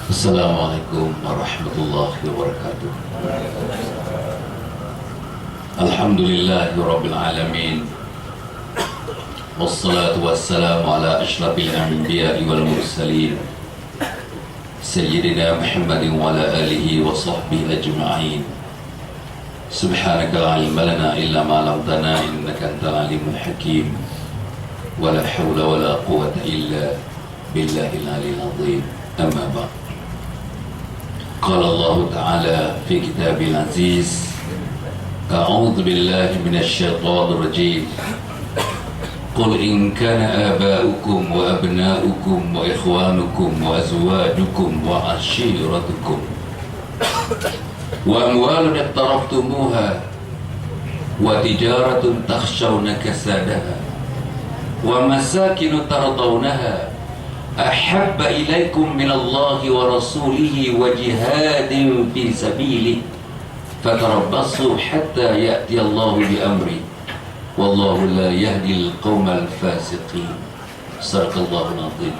Assalamualaikum warahmatullahi wabarakatuh. Alhamdulillahi rabbil alamin. Wassalatu wassalamu ala ashrafil anbiya'i wal mursalin Sayyidina Muhammadin wa ala alihi wa sahbihi ajma'in. Subhanaka la ilma lana illa ma 'allamtana innaka antal alimul hakim. Wa la hawla wa la quwwata illa billahil aliyyil azim. Amma ba'd. قال الله تعالى في كتابه العزيز أعوذ بالله من الشيطان الرجيم قل إن كان آباؤكم وأبناؤكم وإخوانكم وأزواجكم وعشيرتكم وأموال اقترفتموها وتجارة تخشون كسادها ومساكن ترضونها أحب إليكم من الله ورسوله وجهاد في سبيله فتربصوا حتى يأتي الله بأمره والله لا يهدي القوم الفاسقين. Sadaqallahul Azim.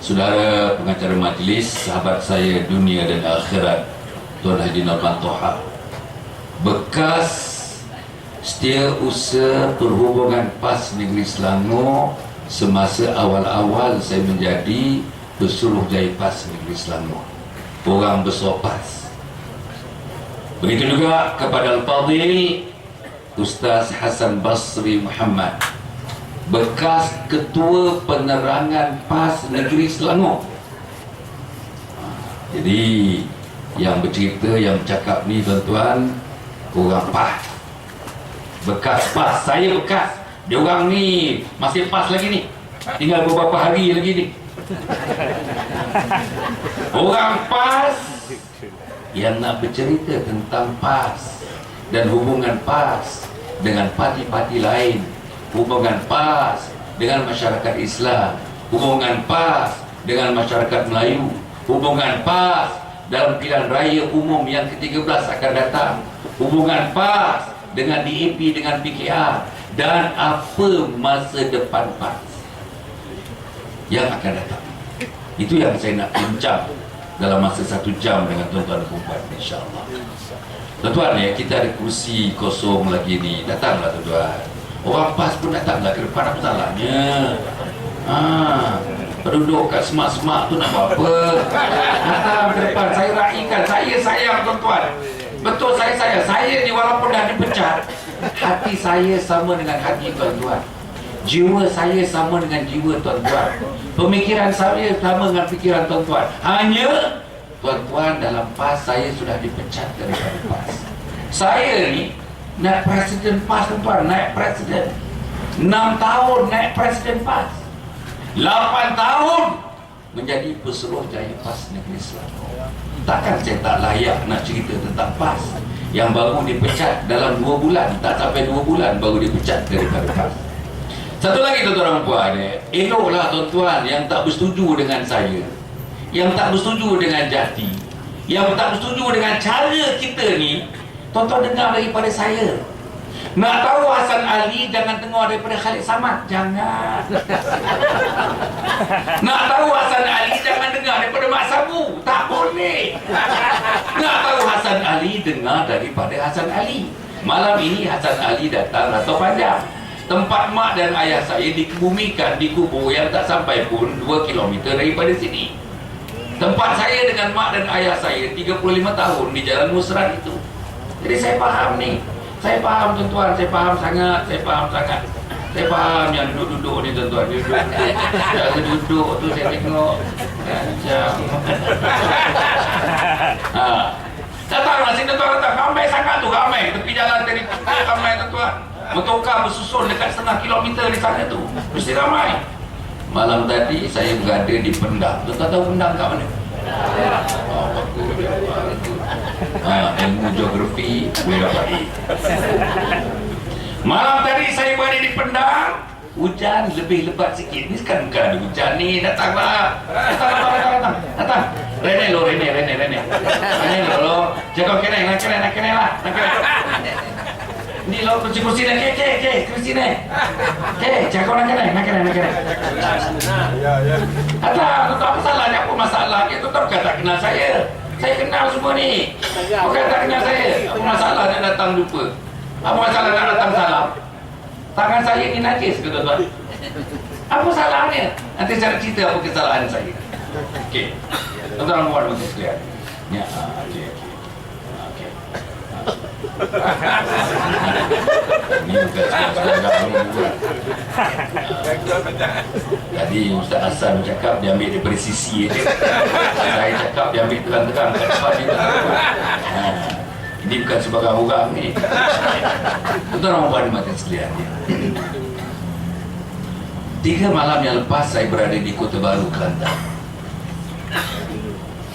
Saudara pengacara majlis, sahabat saya dunia dan akhirat, Tuan Haji Norman Toha, bekas setiausaha perhubungan PAS Negeri Selangor semasa awal-awal saya menjadi Pesuruhjaya PAS Negeri Selangor, orang besar PAS. Begitu juga kepada Al-Fadhil Ustaz Hasan Basri Muhammad, bekas Ketua Penerangan PAS Negeri Selangor. Jadi yang bercerita, yang bercakap ni tuan-tuan, orang PAS, bekas PAS. Saya bekas, dia orang ni masih PAS lagi ni, tinggal beberapa hari lagi ni. Orang PAS yang nak bercerita tentang PAS dan hubungan PAS dengan parti-parti lain, hubungan PAS dengan masyarakat Islam, hubungan PAS dengan masyarakat Melayu, hubungan PAS dalam pilihan raya umum yang ke-13 akan datang, hubungan PAS dengan DAP, dengan PKR, dan apa masa depan PAS yang akan datang. Itu yang saya nak bincang dalam masa 1 jam dengan tuan-tuan dan puan, insyaAllah. Tuan-tuan ya, kita ada kursi kosong lagi ni, datanglah tuan-tuan. Orang PAS pun datanglah ke depan, apa salahnya? Penduduk kat semak-semak tu nak buat apa? Datang ke depan, saya raikan, saya sayang tuan-tuan. Betul, saya sayang. Saya ni walaupun dah dipecat, hati saya sama dengan hati tuan-tuan, jiwa saya sama dengan jiwa tuan-tuan, pemikiran saya sama dengan pikiran tuan-tuan. Hanya tuan-tuan, dalam PAS saya sudah dipecat daripada PAS. Saya ni naik presiden PAS tuan-tuan, naik presiden 6 tahun naik presiden PAS, 8 tahun menjadi Pesuruhjaya PAS Negeri Selangor. Takkan saya tak layak nak cerita tentang PAS yang baru dipecat dalam 2 bulan, tak sampai 2 bulan baru dipecat daripada PAS. Satu lagi tuan-tuan dan puan, eloklah tuan-tuan yang tak bersetuju dengan saya, yang tak bersetuju dengan Jati, yang tak bersetuju dengan cara kita ni, tuan-tuan dengar daripada saya. Nak tahu Hasan Ali, jangan dengar daripada Khalid Samad, jangan. Nak tahu Hasan Ali, jangan dengar daripada Mak Sabu, tak boleh. Nak tahu Hasan Ali, dengar daripada Hasan Ali. Malam ini Hasan Ali datang Rantau Panjang, tempat mak dan ayah saya dikebumikan di kubur yang tak sampai pun 2 km daripada sini. Tempat saya dengan mak dan ayah saya 35 tahun di Jalan Musran itu. Jadi saya faham ni, saya faham tuan-tuan, saya faham sangat, saya faham sangat. Saya faham yang duduk-duduk ni tuan-tuan, duduk tu saya tengok macam datanglah sini tuan-tuan, datang, ramai sangat tu, ramai tepi jalan tadi, ramai tuan-tuan, motorkar bersusun dekat setengah kilometer di sana tu, mesti ramai. Malam tadi saya berada di Pendang. Tuan-tuan tahu Pendang kat mana? Ilmu geografi boleh dapat. Malam tadi saya berada di Pendang, hujan lebih lebat sikit. Ni sekarang bukan ada hujan ni, datanglah. Datang. Rene lo. Jaga kena lah. Ni lo kursi ni, kursi ni. Jaga nak kena. Ya. Ada, apa salahnya? Apa masalahnya? Tuan bukan tak kenal saya. Saya kenal semua ni. Bukan tak kenal saya. Apa masalah nak datang jumpa? Apa masalah nak datang salam? Tangan saya ni najis ke tuan-tuan? Apa salahnya? Nanti saya cerita apa kesalahan saya. Okey. Tuan-tuan buat macam sekalian. Ya, okey. Ini bukan tadi Ustaz Hassan cakap dia ambil daripada sisi je. Saya cakap dia ambil terang-terang kat depan dia. Ini bukan sebagai orang ni. Tuan-tuan orang mati sekalian dia. 3 malam yang lepas saya berada di Kota Baru, Kelantan.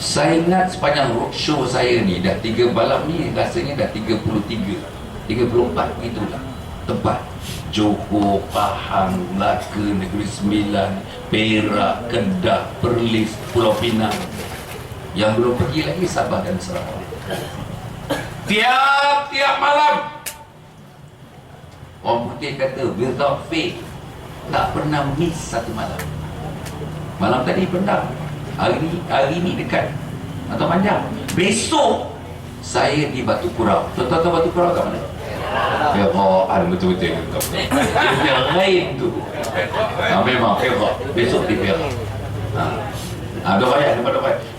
Saya ingat sepanjang roadshow saya ni dah 3 malam ni rasanya dah 33, 34 gitulah tempat. Johor, Pahang, Melaka, Negeri Sembilan, Perak, Kedah, Perlis, Pulau Pinang. Yang belum pergi lagi Sabah dan Sarawak. Tiap-tiap malam orang putih kata without faith, tak pernah miss satu malam. Malam tadi pendam, hari ni dekat atau panjang. Besok saya di Batu Kurau. Tuan-tuan tahu Batu Kurau kat mana? Perak, betul-betul. Dia lain tu. Memang Perak. Besok di Perak.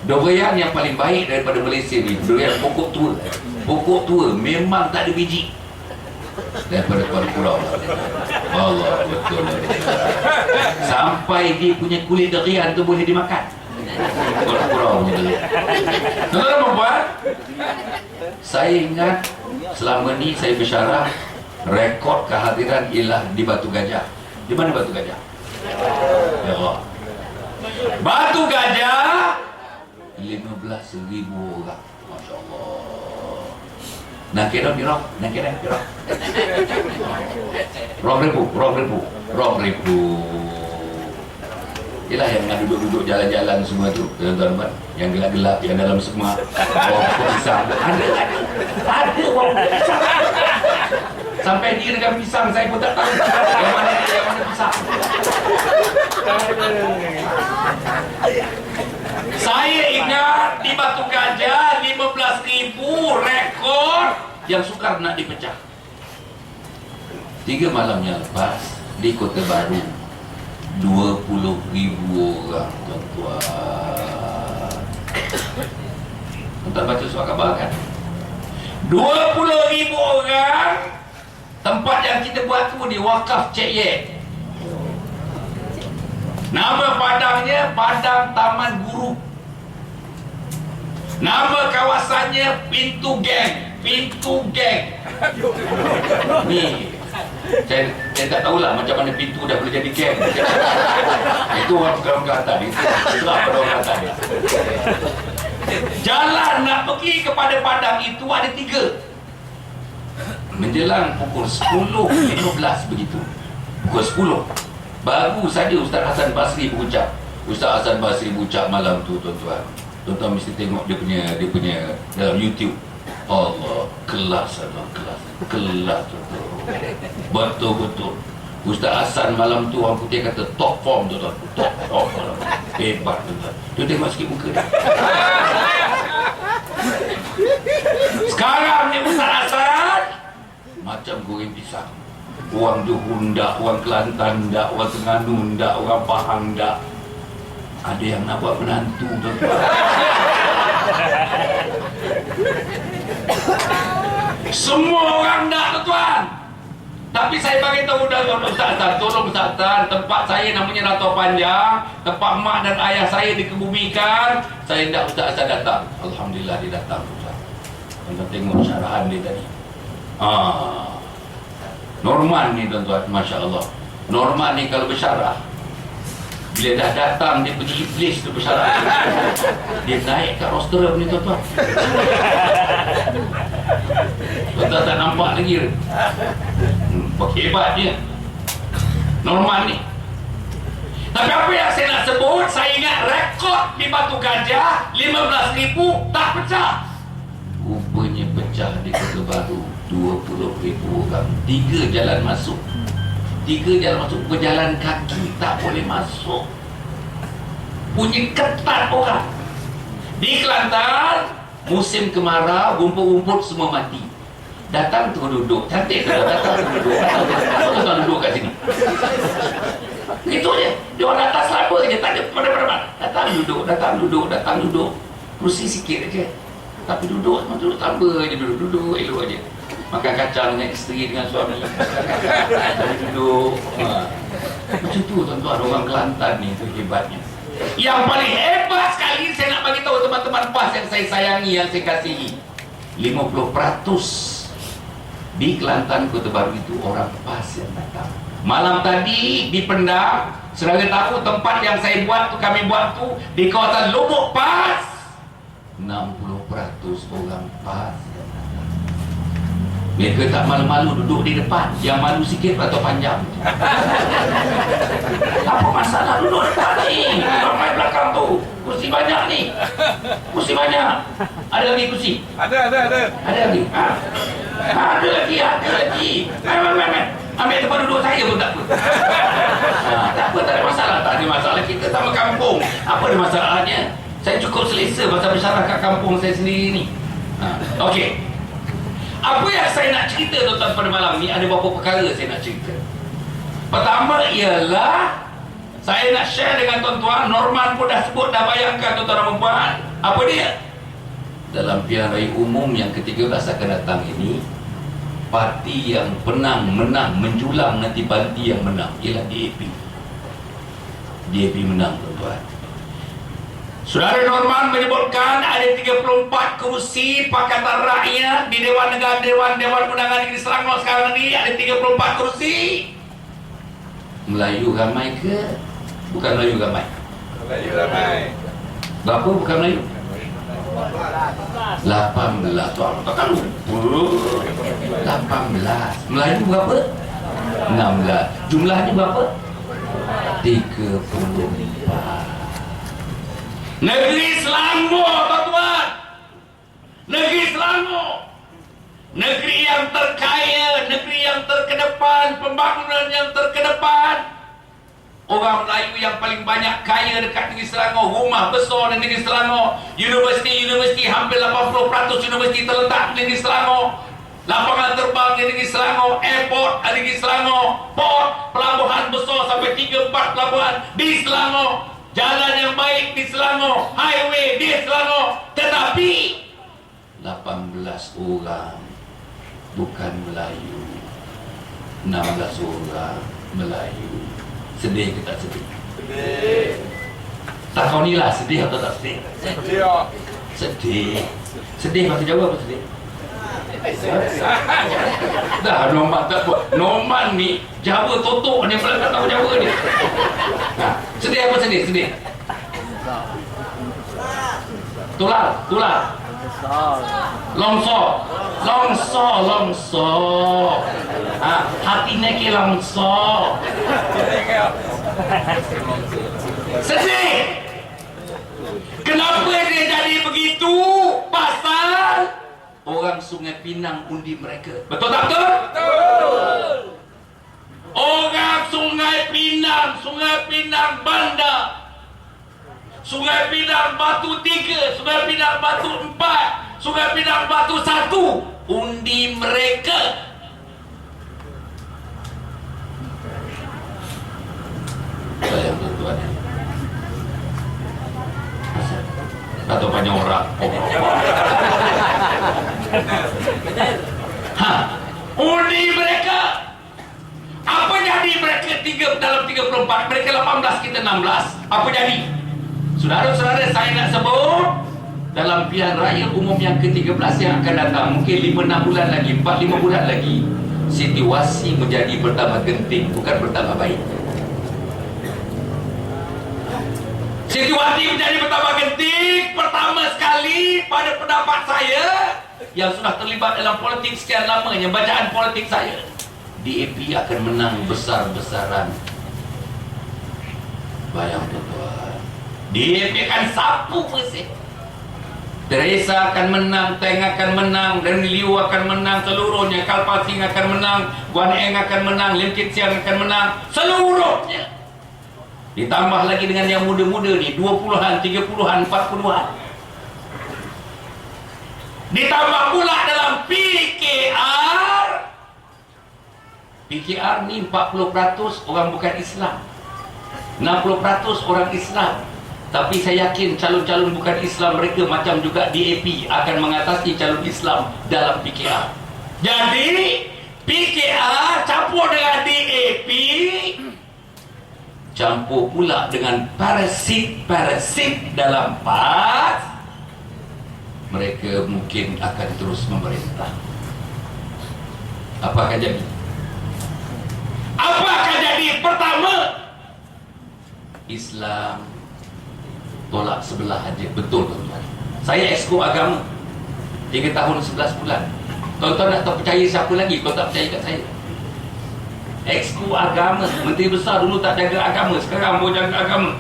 Durian yang paling baik daripada Malaysia ni, durian pokok tua. Pokok tua memang tak ada biji. Daripada Kuala Kurau. Allah, betul. Sampai dia punya kulit durian tu boleh dimakan. Kuala Kurau punya durian. Tuan-tuan perempuan, saya ingat selama ni saya bersyarah rekod kehadiran ialah di Batu Gajah. Di mana Batu Gajah? Perak. Batu Gajah 15,000 orang. Masya Allah. Nak kira ni roh, nak kira. Roh ribu. Itulah yang duduk-duduk jalan-jalan semua tu, tuan-tuan, yang gelap-gelap, yang dalam semua orang pisang. Ada orang pisang. Sampai dia dengan pisang saya pun tak tahu yang mana pisang. Saya ingat di Batu Gajah 15,000 rekod yang sukar nak dipecah. 3 malam yang lepas di Kota Baru 20,000 orang, tuan-tuan. Tuan baca surat khabar kan? 20,000 orang. Tempat yang kita buat tu di Wakaf Cik Ye. Nama padangnya Padang Taman Guru. Nama kawasannya Pintu Geng. Ni saya tak tahulah macam mana pintu dah boleh jadi geng. Itu orang Kelantan. Itulah pada orang Kelantan. Jalan nak pergi kepada padang itu ada 3. Menjelang pukul 10.15 begitu. Pukul 10 baru saja Ustaz Hassan Basri berucap. Ustaz Hassan Basri berucap malam tu, tuan-tuan. Tuan-tuan mesti tengok dia punya dalam YouTube. Allah, kelas tuan-tuan. Betul-betul. Ustaz Hassan malam tu orang putih kata top form, tuan-tuan. Top form. Hebat, tuan-tuan. Tu tengok sikit muka dia. Sekarang ni Ustaz Hassan macam goreng pisang. Orang Johor ndak, orang Kelantan ndak, orang Terengganu ndak, orang Pahang ndak. Ada yang nak buat menantu, tuan-tuan. Semua orang ndak, tuan-tuan. Tapi saya bagi tahu dah Ustaz Hassan, tolong Ustaz Hassan, tempat saya namanya Rantau Panjang, tempat mak dan ayah saya dikebumikan. Saya ndak Ustaz Hassan datang. Alhamdulillah dia datang, tuan-tuan. Tuan-tuan tengok syarahan dia tadi. Norman ni, tuan-tuan, Masya Allah. Norman ni kalau bersyarah, bila dah datang dia pergi iblis tu bersyarah, dia naik kat rostrum ni, tuan-tuan. Tuan-tuan tak nampak lagi. Hebatnya Norman ni. Tapi apa yang saya nak sebut, saya ingat rekod di Batu Gajah 15,000 tak pecah. Rupanya pecah di Kota Baru 20,000 orang. 3 jalan masuk. Berjalan kaki tak boleh masuk. punya ketat orang. Di Kelantan musim kemarau, rumput-rumput semua mati. Datang tu duduk, cantik tu datang tu duduk. Datang duduk kat sini. Itu je. Dia orang atas selapa je, tak ada pada-pada. Datang duduk. Kursi sikit aja. Tapi duduk tambah je, duduk elok aja. Makan kacang dengan isteri, dengan suami. Duduk. Macam tu tuan-tuan, orang Kelantan ni tu hebatnya. Yang paling hebat sekali saya nak bagi tahu teman-teman PAS yang saya sayangi, yang saya kasihi. 50% di Kelantan Kota Baru itu orang PAS yang datang. Malam tadi di Pendang, saudara tahu tempat yang saya buat tu, kami buat tu di kawasan Lubuk PAS. 60% orang PAS yang datang. Mereka tak malu-malu duduk di depan. Yang malu sikit atau panjang. Apa masalah duduk depan ni? Duduk main belakang tu. Kursi banyak ni. Kursi banyak. Ada lagi kursi? Ada. Ada lagi? Ada lagi. Ambil tempat duduk saya pun tak apa. Tak ada masalah. Tak ada masalah. Kita sama kampung. Apa ada masalahnya? Saya cukup selesa pasal masyarakat kampung saya sendiri ni. Okey. Apa yang saya nak cerita tuan-tuan pada malam ni, ada beberapa perkara saya nak cerita. Pertama ialah saya nak share dengan tuan-tuan. Norman pun dah sebut, dah bayangkan tuan-tuan dan puan. Apa dia? Dalam pilihan raya umum yang ke-13 akan datang ini, parti yang menang, menjulang nanti parti yang menang ialah DAP. DAP menang tuan-tuan. Saudara Norman menyebutkan ada 34 kursi Pakatan Rakyat di Dewan Negara, Dewan Undangan Negeri Selangor sekarang ni ada 34 kursi. Melayu ramai ke? Bukan Melayu ramai. Melayu ramai. Berapa bukan Melayu? 18. Tuan tak lupa. 18. Melayu berapa? 16. Jumlahnya berapa? 34. Negeri Selangor tuan-tuan. Negeri Selangor, negeri yang terkaya, negeri yang terkedepan, pembangunan yang terkedepan. Orang Melayu yang paling banyak kaya dekat negeri Selangor. Rumah besar di negeri Selangor. Universiti hampir 80% universiti terletak di negeri Selangor. Lapangan terbang di negeri Selangor, airport di negeri Selangor, port, pelabuhan besar sampai 3-4 pelabuhan di Selangor. Jalan yang baik di Selangor, highway di Selangor. Tetapi 18 orang bukan Melayu, 16 orang Melayu. Sedih ke tak sedih? Sedih. Tak kau ni lah, sedih atau tak sedih? Sedih. Sedih bahasa Jawa apa sedih? Dah Norman tak buat. Norman ni Jawa totok ni, pula tak tahu Jawa ni. Sedih apa sedih? Sedih. Tular. Longsor. Hatinya ke longsor. Sedih. Kenapa dia jadi begitu? Pasal orang Sungai Pinang undi mereka. Betul tak betul? Betul. Orang Sungai Pinang Bandar, Sungai Pinang Batu 3, Sungai Pinang Batu 4, Sungai Pinang Batu 1 undi mereka. Sayang tuan-tuan. Atau banyak orang. Undi mereka. Apa jadi mereka dalam 34? Mereka 18, kita 16. Apa jadi? Saudara-saudara, saya nak sebut dalam pilihan raya umum yang ke-13 yang akan datang, mungkin 5-6 bulan lagi, 4-5 bulan lagi, situasi menjadi bertambah genting, bukan bertambah baik. Situasi menjadi bertambah genting. Pertama sekali, pada pendapat saya yang sudah terlibat dalam politik sekian lamanya, bacaan politik saya, DAP akan menang besar-besaran. Bayang tuan-tuan, DAP akan sapu bersih. Teresa akan menang, Teng akan menang, dan Liu akan menang seluruhnya. Kalpasing akan menang, Guan Eng akan menang, Lim Kit Siang akan menang seluruhnya. Ditambah lagi dengan yang muda-muda ni, 20-an, 30-an, 40-an. Ditambah pula dalam PKR. PKR ni 40% orang bukan Islam, 60% orang Islam. Tapi saya yakin calon-calon bukan Islam mereka macam juga DAP akan mengatasi calon Islam dalam PKR. Jadi PKR campur dengan DAP, campur pula dengan parasit-parasit dalam PAS, mereka mungkin akan terus memerintah. Apa akan jadi? Apa akan jadi? Pertama, Islam tolak sebelah aja. Betul tuan-tuan. Saya exco agama 3 tahun 11 bulan. Tuan-tuan nak tak percaya siapa lagi kalau tak percaya kat saya? Exco agama. Menteri besar dulu tak jaga agama, sekarang mau jaga agama.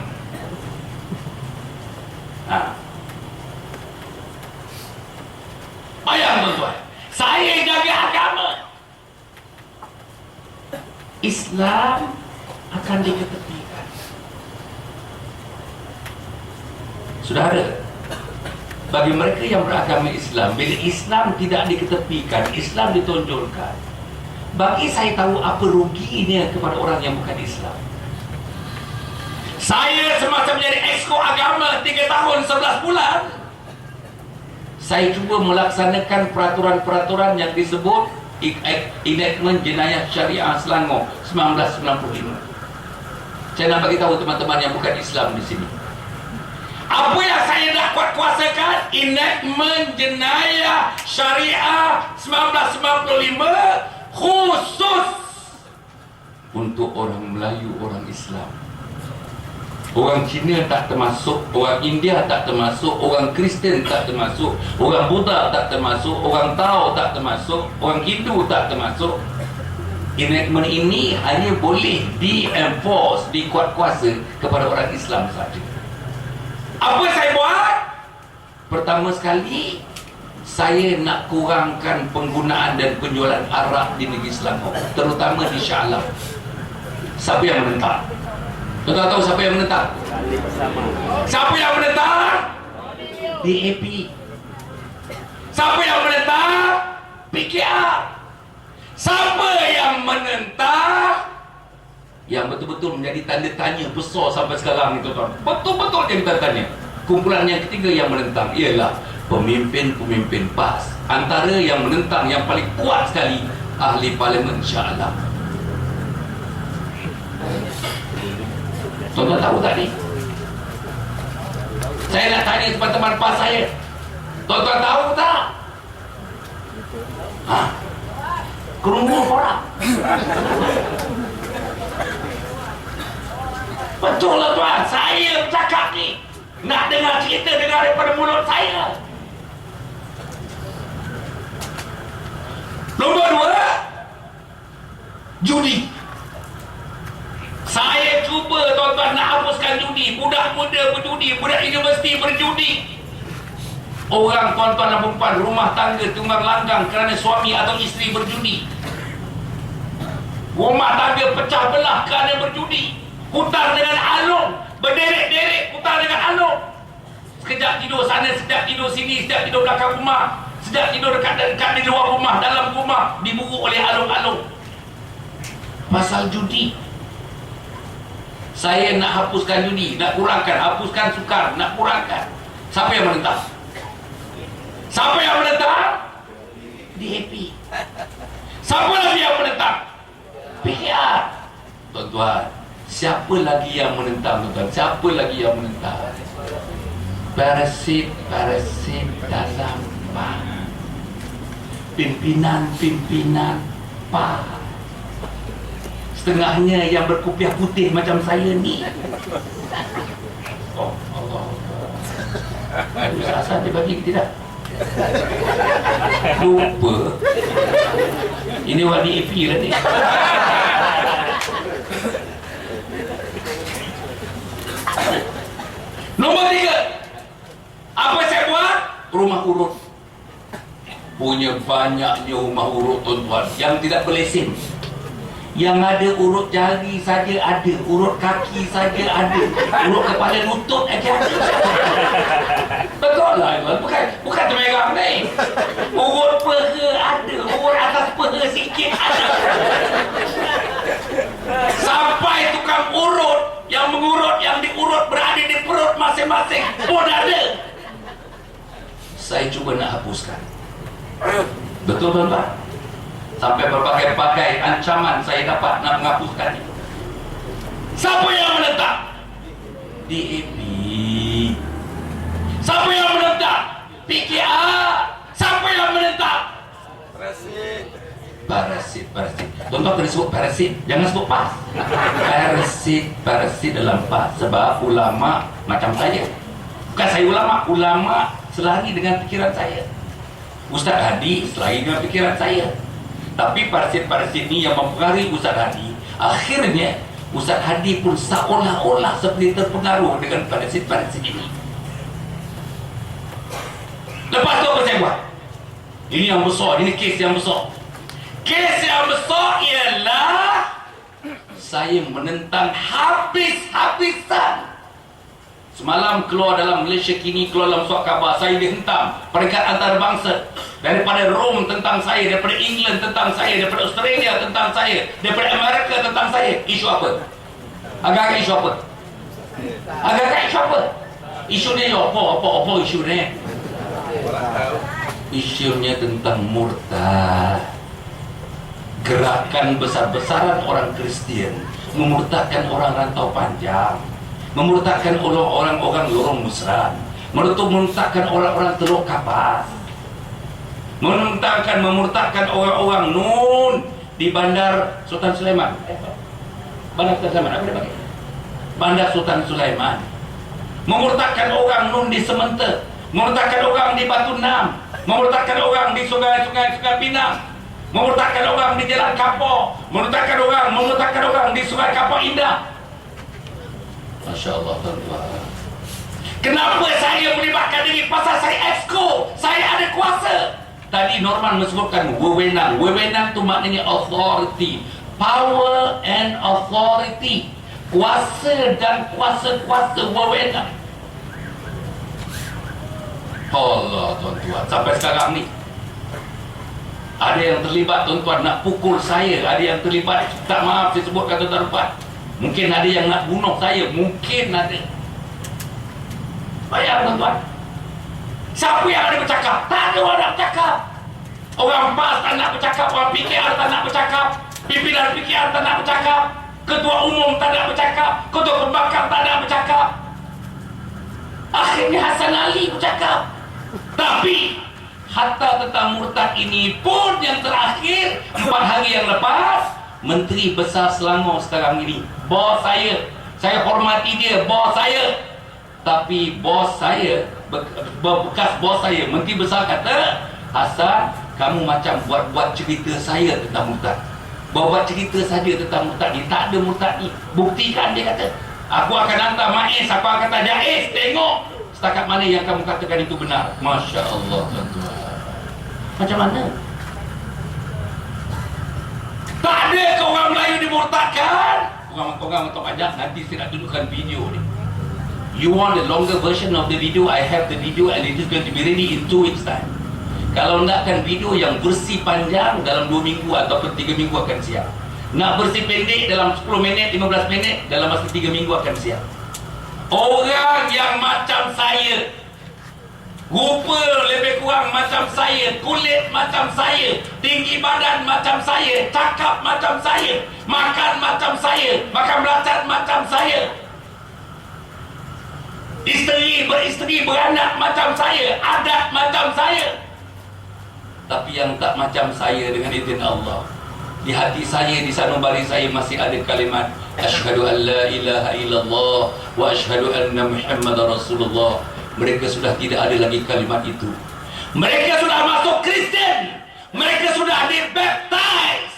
Bayang tuan-tuan, saya jaga agama, Islam akan diketepikan. Saudara, bagi mereka yang beragama Islam, bila Islam tidak diketepikan, Islam ditonjolkan, bagi saya tahu apa ruginya kepada orang yang bukan Islam. Saya semasa menjadi exco agama 3 tahun 11 bulan, saya cuba melaksanakan peraturan-peraturan yang disebut Enactment Jenayah Syariah Selangor 1995. Saya nak bagi tahu teman-teman yang bukan Islam di sini, apa yang saya nak kuat-kuasakan Enactment Jenayah Syariah 1995 khusus untuk orang Melayu, orang Islam. Orang Cina tak termasuk, orang India tak termasuk, orang Kristian tak termasuk, orang Buddha tak termasuk, orang Tao tak termasuk, orang Hindu tak termasuk. Enactment ini hanya boleh di-enforce, dikuat-kuasa kepada orang Islam saja. Apa saya buat? Pertama sekali, saya nak kurangkan penggunaan dan penjualan arak di negeri Selangor, terutama di Shah Alam. Siapa yang menentang? Tuan-tuan tahu siapa yang menentang? Siapa yang menentang? DAP. Siapa yang menentang? PKR. Siapa yang menentang? Yang betul-betul menjadi tanda tanya besar sampai sekarang ni tuan-tuan. Betul-betul jadi tanda tanya. Kumpulan yang ketiga yang menentang ialah pemimpin-pemimpin PAS. Antara yang menentang yang paling kuat sekali, ahli parlimen Shah Alam. Tuan-tuan tahu tak ni? Saya nak tanya teman-teman PAS saya, tuan-tuan tahu tak? Kerumunan orang. Betul lah tuan, saya bercakap ni. Nak dengar cerita, dengar daripada mulut saya. Nombor 2, judi. Saya cuba tuan-tuan nak hapuskan judi. Budak muda berjudi, budak universiti berjudi. Orang tuan-tuan dan perempuan rumah tangga tunggang langgang kerana suami atau isteri berjudi. Rumah tangga pecah belah kerana berjudi. Hutang dengan alung, berderet-deret hutang dengan alung. Sekejap tidur sana, sekejap tidur sini, sekejap tidur belakang rumah, sekejap tidur dekat di luar rumah, dalam rumah, diburu oleh alung-alung. Pasal judi. Saya nak hapuskan judi, nak kurangkan, hapuskan sukar, nak kurangkan. Siapa yang menentang? Siapa yang menentang? DAP. Siapa lagi yang menentang? PKR. Tuan-tuan, siapa lagi yang menentang tuan-tuan? Siapa lagi yang menentang? Parasit-parasit dalam PAS. Pimpinan-pimpinan PAS. Setengahnya yang berkopiah putih macam saya ni. Oh Allah. Ada asal dia bagi ke tidak? Lupa. Ini wadi AP lah ni. Nombor 3, apa saya buat? Rumah urut. Punya banyaknya rumah urut tuan-tuan yang tidak berlesen, Yang ada urut jari saja ada, urut kaki saja ada, urut kepala lutut aja ada. Betul lah tuan, bukan temerang ni. Urut peha ada, urut atas peha sikit ada. Sampai tukang urut yang mengurut, yang diurut berada di perut masing-masing pun ada. Saya cuba nak hapuskan. Betul tuan-tuan? Sampai berbagai-bagai ancaman saya dapat nak menghapuskan itu. Siapa yang menentang? DAP. Siapa yang menentang? PKR. Siapa yang menentang? Parasit. Tuan-tuan kena sebut parasit, jangan sebut PAS. Parasit dalam PAS. Sebab ulama macam saya. Bukan saya ulama selari dengan pikiran saya. Ustaz Hadi selari dengan pikiran saya. Tapi parasit-parasit ni yang mempengaruhi Ustaz Hadi, akhirnya Ustaz Hadi pun seolah-olah seperti terpengaruh dengan parasit-parasit ini. Lepas tu apa saya buat? Ini yang besar, ini kes yang besar. Kes yang besar ialah saya menentang habis-habisan. Semalam keluar dalam Malaysia Kini, keluar dalam surat khabar, saya dihentam peringkat antarabangsa. Daripada Rom tentang saya, daripada England tentang saya, daripada Australia tentang saya, daripada Amerika tentang saya. Isu apa? Agak-agak isu apa? Agak-agak isu apa? Isu ni apa isu ni? Isunya tentang murtad. Gerakan besar-besaran orang Kristian memurtadkan orang rantau panjang, memurtadkan orang-orang lorong musran, memurtadkan orang-orang Teluk Kapas, memurtadkan orang-orang nun di Bandar Sultan Sulaiman. Bandar Sultan Sulaiman apa dia pakai? Bandar Sultan Sulaiman. Memurtadkan orang nun di Semente, memurtadkan orang di Batu Enam, memurtadkan orang di Sungai Pinang, memurtadkan orang di Jalan Kapau, memurtadkan orang di Sungai Kapau Indah. Masya Allah tuan-tuan. Kenapa saya melibatkan diri? Pasal saya exco, saya ada kuasa. Tadi Norman menyebutkan wewenang. Wewenang tu maknanya authority, power and authority. Kuasa dan kuasa-kuasa wewenang. Allah tuan-tuan, sampai sekarang ni ada yang terlibat tuan-tuan nak pukul saya, ada yang terlibat, tak maaf saya sebutkan tuan-tuan. Mungkin ada yang nak bunuh saya, mungkin ada. Bayar tuan-tuan. Siapa yang ada bercakap? Tak ada orang nak bercakap. Orang PAS tak nak bercakap, orang PKR tak nak bercakap, pimpinan PKR tak nak bercakap, ketua umum tak nak bercakap, ketua pembangkang tak nak bercakap. Akhirnya Hasan Ali bercakap. Tapi hatta tentang murtad ini pun yang terakhir 4 hari yang lepas, Menteri Besar Selangor sekarang ini, bos saya hormati dia, bos saya. Tapi bos saya, bekas bos saya, Menteri Besar kata, Hasan, kamu macam buat cerita saya tentang murtad. Buat cerita saja tentang murtad ni, tak ada murtad ni. Buktikan, dia kata. Aku akan hantar Maiz, aku akan kata Jaiz, tengok setakat mana yang kamu katakan itu benar. Masya Allah tuan-tuan. Macam mana? Tak ada ke orang Melayu dimurtadkan? Orang banyak, nanti saya nak tunjukkan video ni. You want the longer version of the video? I have the video and it is going to be ready in 2 weeks time. Kalau nakkan video yang versi panjang dalam 2 minggu ataupun 3 minggu akan siap. Nak versi pendek dalam 10 minit, 15 minit, dalam masa 3 minggu akan siap. Orang yang macam saya, rupa lebih kurang macam saya, kulit macam saya, tinggi badan macam saya, cakap macam saya, makan macam saya, makan belacan macam saya, beristeri, beranak macam saya, adat macam saya. Tapi yang tak macam saya dengan izin Allah, di hati saya, di sanubari saya masih ada kalimat asyhadu an la ilaha illallah wa asyhadu anna Muhammadar Rasulullah. Mereka sudah tidak ada lagi kalimat itu. Mereka sudah masuk Kristen, mereka sudah dibaptize,